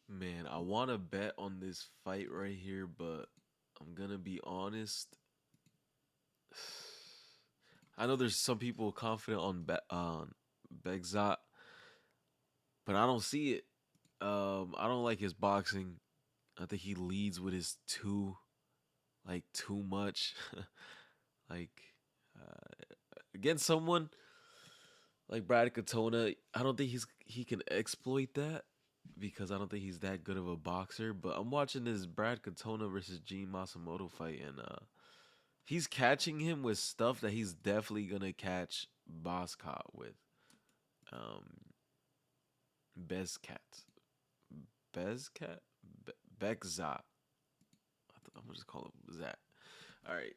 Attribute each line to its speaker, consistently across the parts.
Speaker 1: Man, I want to bet on this fight right here, but I'm gonna be honest. I know there's some people confident on Bekzat, but I don't see it. I don't like his boxing. I think he leads with his too much. like against someone like Brad Katona, I don't think he can exploit that because I don't think he's that good of a boxer. But I'm watching this Brad Katona versus Gene Masamoto fight, and he's catching him with stuff that he's definitely gonna catch Boscott with. Um, Bezcat, Bezcat, Bekzat. I'm gonna just call him Zat. All right,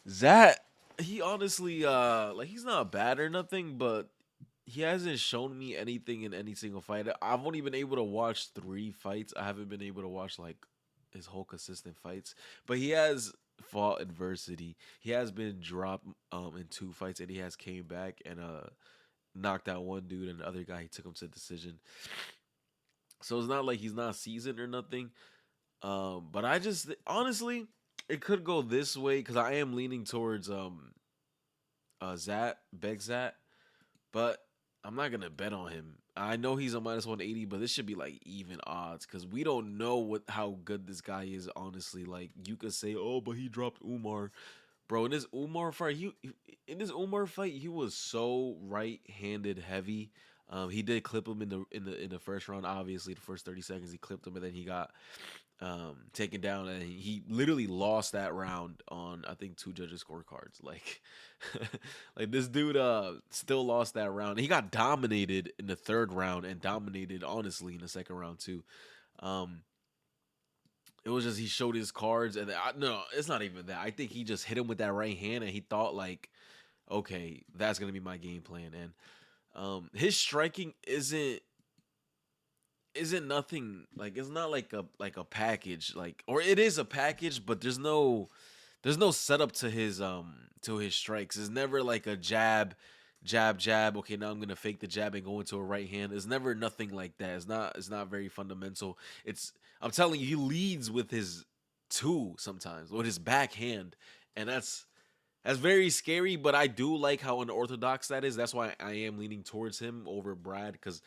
Speaker 1: Zat. He honestly, like he's not bad or nothing, but he hasn't shown me anything in any single fight. I've only been able to watch 3 fights. I haven't been able to watch like his whole consistent fights. But he has fought adversity. He has been dropped in 2 fights and he has came back and knocked out one dude and the other guy he took him to decision. So it's not like he's not seasoned or nothing. But I just honestly it could go this way because I am leaning towards Zat Begzat, but I'm not gonna bet on him. I know he's a minus 180, but this should be like even odds because we don't know how good this guy is. Honestly, like you could say, oh, but he dropped Umar, bro. In this Umar fight, he was so right-handed heavy. He did clip him in the first round. Obviously, the first 30 seconds he clipped him, and then he got taken down, and he literally lost that round on I think 2 judges scorecards. Like, like this dude still lost that round. He got dominated in the third round and dominated honestly in the second round too. Um, it was just he showed his cards, and no, it's not even that. I think he just hit him with that right hand, and he thought like, okay, that's gonna be my game plan. And his striking isn't nothing like it's not like a package like or it is a package but there's no setup to his strikes. It's never like a jab. Okay, now I'm gonna fake the jab and go into a right hand. It's never nothing like that. It's not very fundamental. I'm telling you, he leads with his two sometimes with his backhand, and that's very scary, but I do like how unorthodox that is. That's why I am leaning towards him over Brad because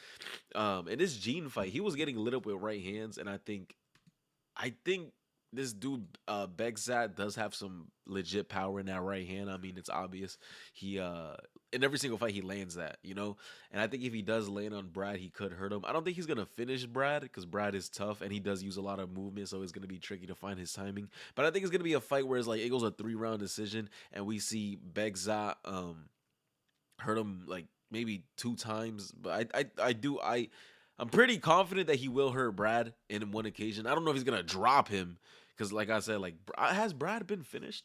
Speaker 1: in this Gene fight, he was getting lit up with right hands, and I think this dude Bekzat does have some legit power in that right hand. I mean, it's obvious. He in every single fight he lands that. And I think if he does land on Brad, he could hurt him. I don't think he's gonna finish Brad because Brad is tough and he does use a lot of movement, so it's gonna be tricky to find his timing. But I think it's gonna be a fight where it's like it goes a 3 round decision, and we see Bekzat hurt him like maybe 2 times. But I'm pretty confident that he will hurt Brad in one occasion. I don't know if he's gonna drop him because, like I said, like has Brad been finished?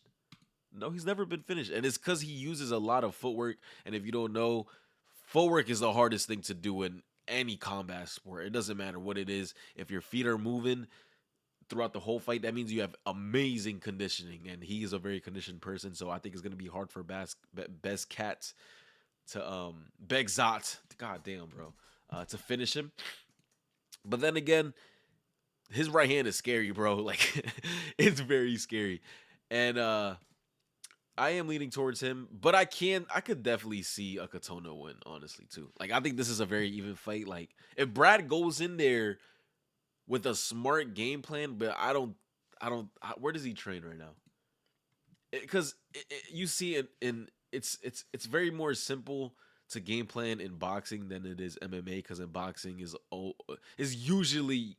Speaker 1: No, he's never been finished, and it's because he uses a lot of footwork. And if you don't know, footwork is the hardest thing to do in any combat sport. It doesn't matter what it is. If your feet are moving throughout the whole fight, that means you have amazing conditioning, and he is a very conditioned person. So I think it's gonna be hard for Best Cat to Begzat, god damn, bro, to finish him. But then again, his right hand is scary, bro. Like it's very scary. And I am leaning towards him, but I could definitely see a Katona win, honestly, too. Like I think this is a very even fight. Like if Brad goes in there with a smart game plan, but where does he train right now? Because you see it in it's very more simple to game plan in boxing than it is MMA because in boxing is usually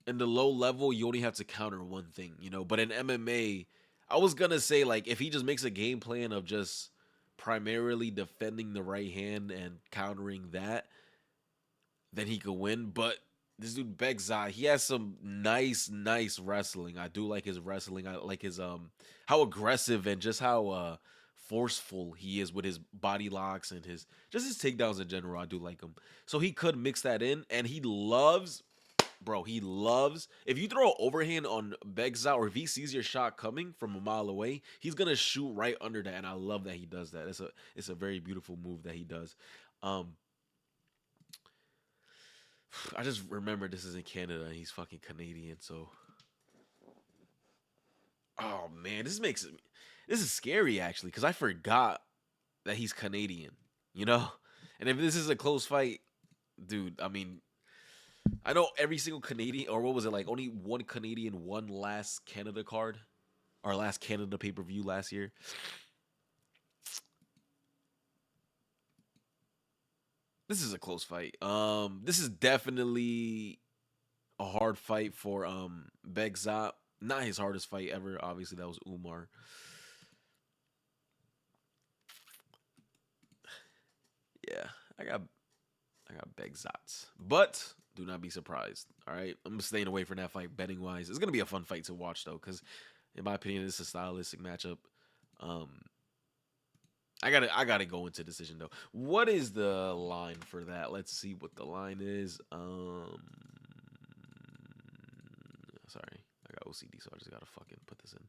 Speaker 1: in the low level you only have to counter one thing. But in MMA I was gonna say like if he just makes a game plan of just primarily defending the right hand and countering that, then he could win. But this dude Bekzai, he has some nice wrestling. I do like his wrestling. I like his how aggressive and just how forceful he is with his body locks and his takedowns in general. I do like him. So he could mix that in, and he loves if you throw an overhand on Bekzat or if he sees your shot coming from a mile away, he's gonna shoot right under that, and I love that he does that. It's a very beautiful move that he does. Um, I just remember this is in Canada and he's fucking Canadian, so oh man, this is scary actually because I forgot that he's Canadian, you know? And if this is a close fight, dude, I mean, I know every single Canadian, or what was it like? Only one Canadian won last Canada card, or last Canada pay per view last year. This is a close fight. This is definitely a hard fight for Bekzat. Not his hardest fight ever. Obviously, that was Umar. Yeah, I got I got Bekzat, but do not be surprised. All right, I'm staying away from that fight betting wise. It's gonna be a fun fight to watch though, because in my opinion, it's a stylistic matchup. Um, I gotta go into decision though. What is the line for that? Let's see what the line is. Sorry, I got OCD, so I just gotta fucking put this in.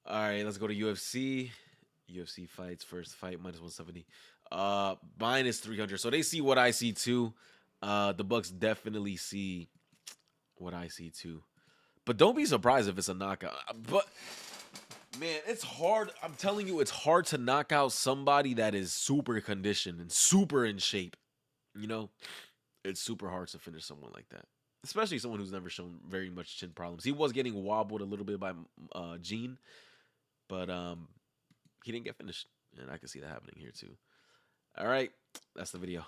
Speaker 1: All right, let's go to UFC. UFC fights first fight minus 170. Minus 300. So they see what I see too. The Bucks definitely see what I see too. But don't be surprised if it's a knockout. But man, it's hard. I'm telling you, it's hard to knock out somebody that is super conditioned and super in shape. You know, it's super hard to finish someone like that, especially someone who's never shown very much chin problems. He was getting wobbled a little bit by Gene, but he didn't get finished, and I can see that happening here too. All right, that's the video.